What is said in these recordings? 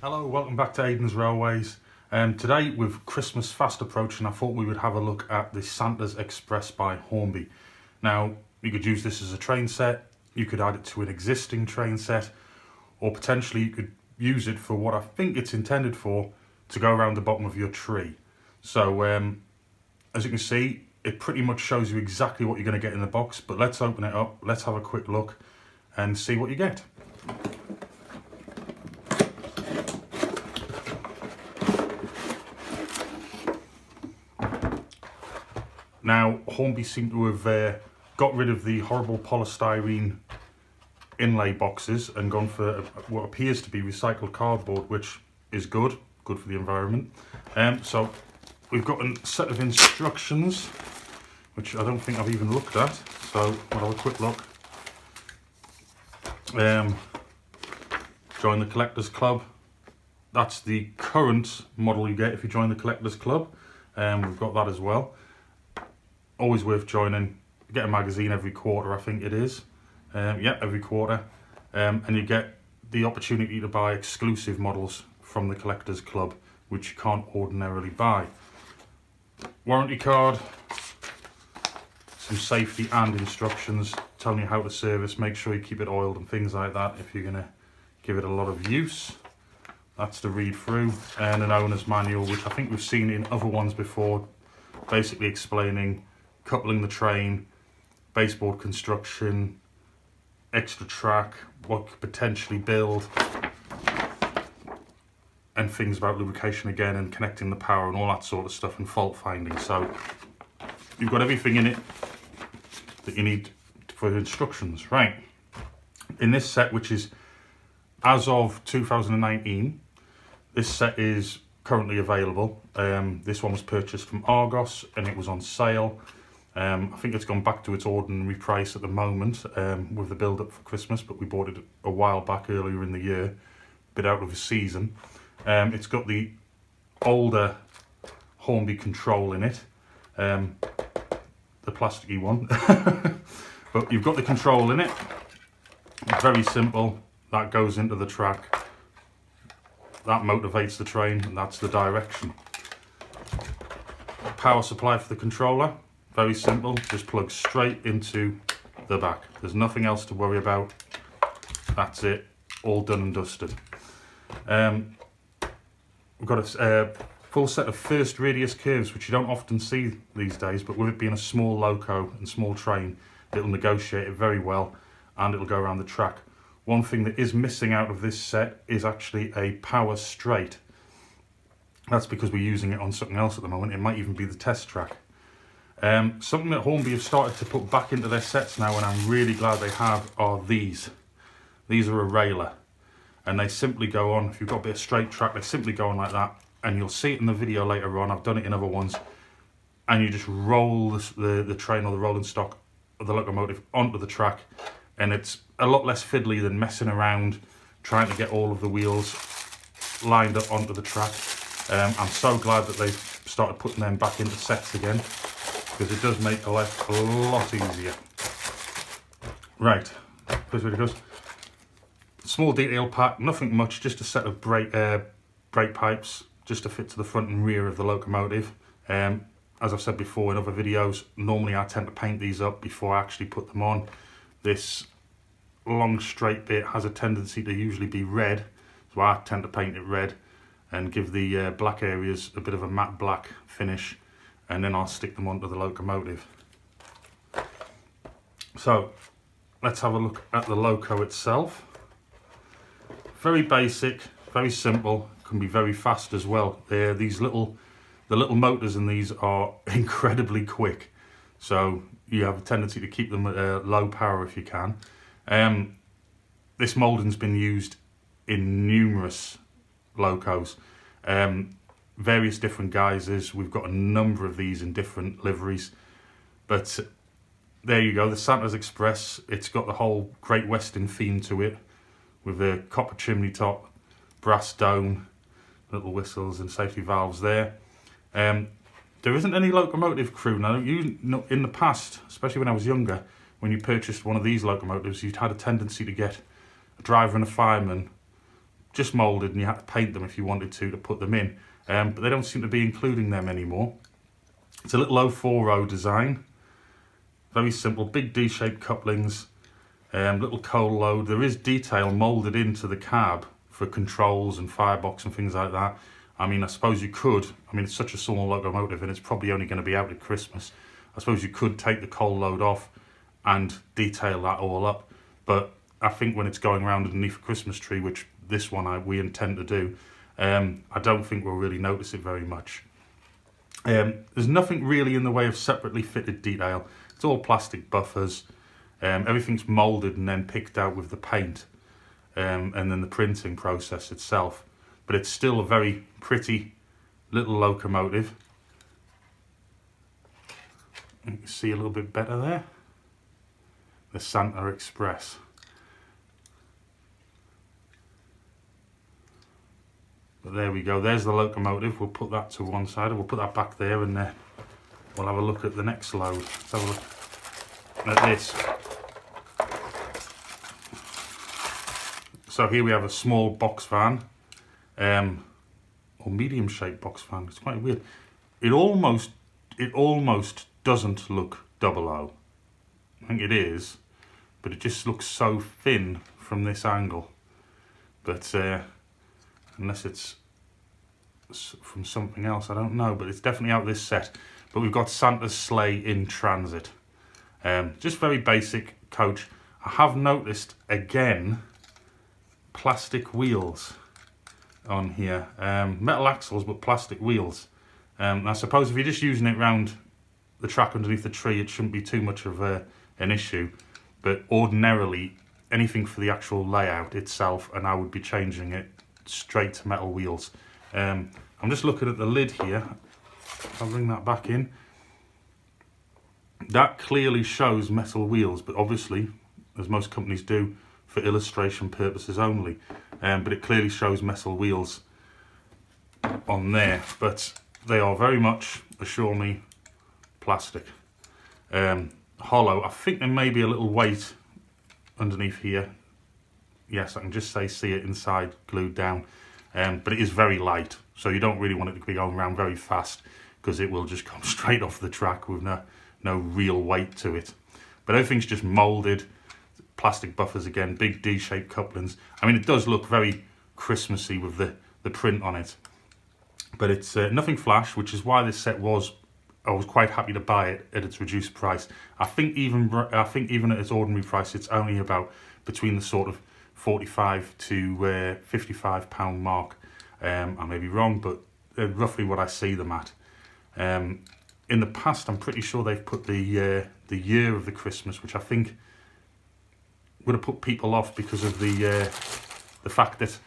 Hello, welcome back to Aidans Railways. Today, with Christmas fast approaching, I thought we would have a look at the Santa Express by Hornby. Now, you could use this as a train set, you could add it to an existing train set, or potentially you could use it for what I think it's intended for, to go around the bottom of your tree. So, as you can see, it pretty much shows you exactly what you're going to get in the box, but let's open it up, let's have a quick look and see what you get. Now, Hornby seem to have got rid of the horrible polystyrene inlay boxes and gone for what appears to be recycled cardboard, which is good for the environment. So we've got a set of instructions, which I don't think I've even looked at. So we'll have a quick look. Join the Collectors Club. That's the current model you get if you join the Collectors Club. We've got that as well. Always worth joining. You get a magazine every quarter, I think it is. Yeah, every quarter. And you get the opportunity to buy exclusive models from the Collectors Club, which you can't ordinarily buy. Warranty card, some safety and instructions telling you how to service, make sure you keep it oiled and things like that if you're going to give it a lot of use. That's to read through. And an owner's manual, which I think we've seen in other ones before, basically explaining coupling the train, baseboard construction, extra track, what could potentially build, and things about lubrication again and connecting the power and all that sort of stuff and fault finding. So you've got everything in it that you need for instructions. Right, in this set, which is as of 2019, this set is currently available. This one was purchased from Argos and it was on sale. I think it's gone back to its ordinary price at the moment with the build up for Christmas, but we bought it a while back earlier in the year, a bit out of the season. It's got the older Hornby control in it, the plasticky one, but you've got the control in it. Very simple, that goes into the track, that motivates the train, and that's the direction. Power supply for the controller. Very simple, just plug straight into the back. There's nothing else to worry about. That's it, all done and dusted. We've got a full set of first radius curves, which you don't often see these days, but with it being a small loco and small train, it'll negotiate it very well and it'll go around the track. One thing that is missing out of this set is actually a power straight. That's because we're using it on something else at the moment. It might even be the test track. Something that Hornby have started to put back into their sets now, and I'm really glad they have, are these. These are a railer, and they simply go on, if you've got a bit of straight track, they simply go on like that, and you'll see it in the video later on. I've done it in other ones, and you just roll the train or the rolling stock of the locomotive onto the track, and it's a lot less fiddly than messing around trying to get all of the wheels lined up onto the track. I'm so glad that they've started putting them back into sets again, because it does make life a lot easier. Right, here's where it goes. Small detail pack, nothing much, just a set of brake pipes, just to fit to the front and rear of the locomotive. As I've said before in other videos, normally I tend to paint these up before I actually put them on. This long straight bit has a tendency to usually be red, so I tend to paint it red and give the black areas a bit of a matte black finish, and then I'll stick them onto the locomotive. So let's have a look at the loco itself. Very basic, very simple, can be very fast as well. The little motors in these are incredibly quick, so you have a tendency to keep them at low power if you can. This moulding's been used in numerous locos, various different guises. We've got a number of these in different liveries, but there you go, the Santa Express. It's got the whole Great Western theme to it, with the copper chimney top, brass dome, little whistles and safety valves there. There isn't any locomotive crew now. In the past, especially when I was younger, when you purchased one of these locomotives, you'd had a tendency to get a driver and a fireman just moulded, and you had to paint them if you wanted to put them in. But they don't seem to be including them anymore. It's a little 04 design. Very simple, big D-shaped couplings, little coal load. There is detail moulded into the cab for controls and firebox and things like that. I mean, I suppose you could, I mean, it's such a small locomotive and it's probably only going to be out at Christmas. I suppose you could take the coal load off and detail that all up. But I think when it's going around underneath a Christmas tree, which this one we intend to do, I don't think we'll really notice it very much. There's nothing really in the way of separately fitted detail. It's all plastic buffers. Everything's moulded and then picked out with the paint, and then the printing process itself. But it's still a very pretty little locomotive. You can see a little bit better there. The Santa Express. But there we go, there's the locomotive. We'll put that to one side, we'll put that back there, and we'll have a look at the next load. Let's have a look at this. So here we have a small box van, or medium shaped box van. It's quite weird. It almost doesn't look 00. I think it is, but it just looks so thin from this angle. But unless it's from something else, I don't know, but it's definitely out this set. But we've got Santa's sleigh in transit. Just very basic coach. I have noticed again plastic wheels on here, metal axles but plastic wheels. I suppose if you're just using it round the track underneath the tree, it shouldn't be too much of an issue, but ordinarily anything for the actual layout itself, and I would be changing it straight to metal wheels. I'm just looking at the lid here. I'll bring that back in. That clearly shows metal wheels, but obviously, as most companies do, for illustration purposes only. But it clearly shows metal wheels on there, but they are very much, assure me, plastic. Hollow. I think there may be a little weight underneath here. Yes, I can just see it inside glued down, but it is very light, so you don't really want it to be going around very fast, because it will just come straight off the track with no real weight to it. But everything's just moulded, plastic buffers again, big D-shaped couplings. I mean, it does look very Christmassy with the print on it, but it's nothing flash, which is why this set I was quite happy to buy it at its reduced price. I think even at its ordinary price, it's only about between the sort of £45 to £55 mark. I may be wrong, but roughly what I see them at. In the past, I'm pretty sure they've put the year of the Christmas, which I think would have put people off because of the fact that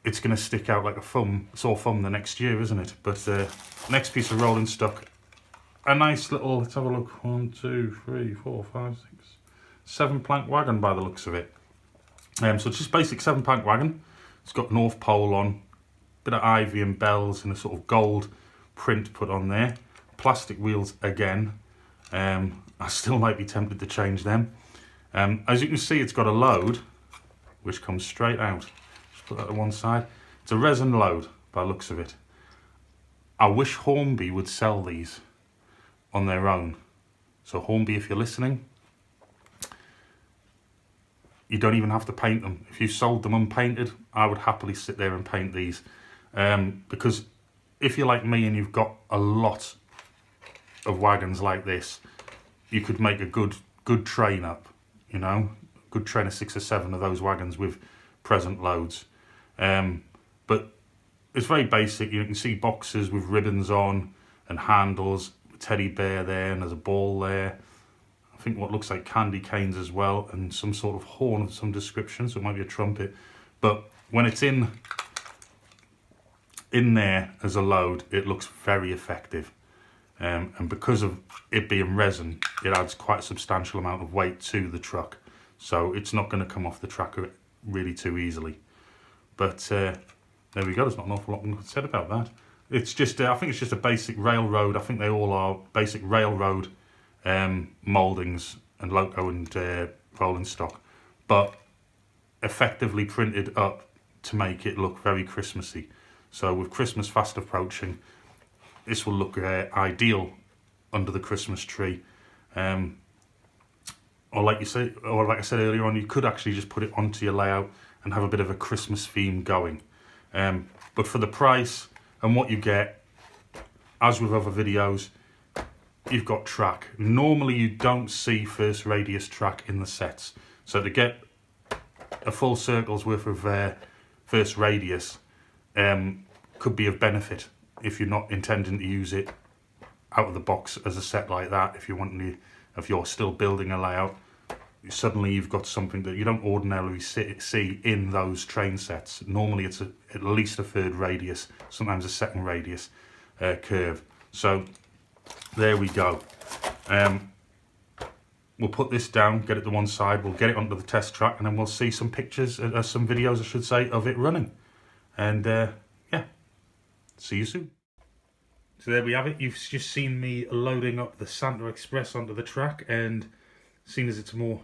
it's going to stick out like a sore thumb the next year, isn't it? But next piece of rolling stock, a nice little, let's have a look, 1, 2, 3, 4, 5, 6, 7 plank wagon by the looks of it. So it's just basic 7 plank wagon. It's got North Pole on, bit of ivy and bells and a sort of gold print put on there. Plastic wheels again. I still might be tempted to change them. As you can see, it's got a load which comes straight out. Just put that to one side. It's a resin load by the looks of it. I wish Hornby would sell these on their own. So Hornby, if you're listening, you don't even have to paint them. If you sold them unpainted, I would happily sit there and paint these. Because if you're like me and you've got a lot of wagons like this, you could make a good train up, you know, good train of 6 or 7 of those wagons with present loads. But it's very basic. You can see boxes with ribbons on and handles, a teddy bear there, and there's a ball there. I think what looks like candy canes as well, and some sort of horn of some description, so it might be a trumpet. But when it's in there as a load, it looks very effective. And because of it being resin, it adds quite a substantial amount of weight to the truck. So it's not going to come off the track really too easily. But there we go, there's not an awful lot said about that. It's just, I think it's just a basic railroad. I think they all are basic railroad mouldings and Loco and rolling stock, but effectively printed up to make it look very Christmassy. So with Christmas fast approaching, this will look ideal under the Christmas tree. Or like I said earlier on, you could actually just put it onto your layout and have a bit of a Christmas theme going. But for the price and what you get, as with other videos, you've got track. Normally you don't see first radius track in the sets. So to get a full circle's worth of first radius could be of benefit if you're not intending to use it out of the box as a set like that. If you're still building a layout, suddenly you've got something that you don't ordinarily see in those train sets. Normally it's at least a third radius, sometimes a second radius curve. So there we go. We'll put this down, get it to one side, we'll get it onto the test track, and then we'll see some pictures, some videos I should say, of it running. And yeah, see you soon. So there we have it. You've just seen me loading up the Santa Express onto the track, and seeing as it's more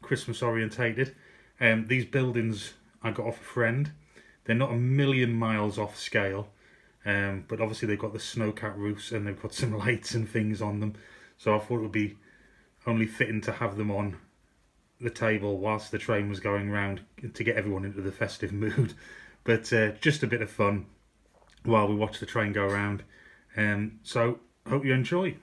Christmas orientated, these buildings I got off a friend. They're not a million miles off scale, but obviously they've got the snowcat roofs and they've got some lights and things on them. So I thought it would be only fitting to have them on the table whilst the train was going round to get everyone into the festive mood. But just a bit of fun while we watch the train go around. So hope you enjoy.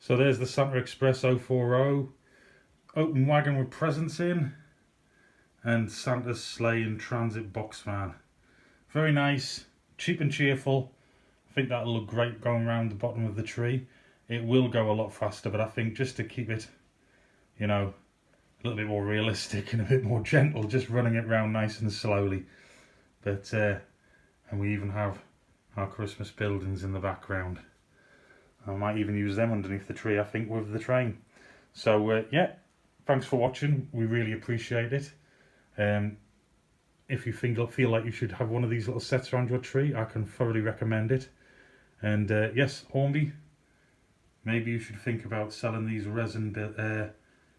So there's the Santa Express 040, open wagon with presents in, and Santa's sleigh and transit box van. Very nice, cheap and cheerful. I think that'll look great going around the bottom of the tree. It will go a lot faster, but I think just to keep it, you know, a little bit more realistic and a bit more gentle, just running it round nice and slowly. But and we even have our Christmas buildings in the background. I might even use them underneath the tree, I think, with the train. So yeah, thanks for watching. We really appreciate it. If you feel like you should have one of these little sets around your tree, I can thoroughly recommend it. And yes, Hornby, maybe you should think about selling these resin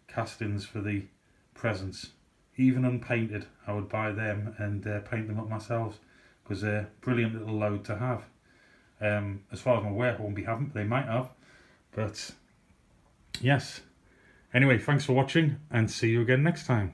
castings for the presents. Even unpainted, I would buy them and paint them up myself, because they're a brilliant little load to have. As far as I'm aware, Hornby haven't, they might have. But yes. Anyway, thanks for watching and see you again next time.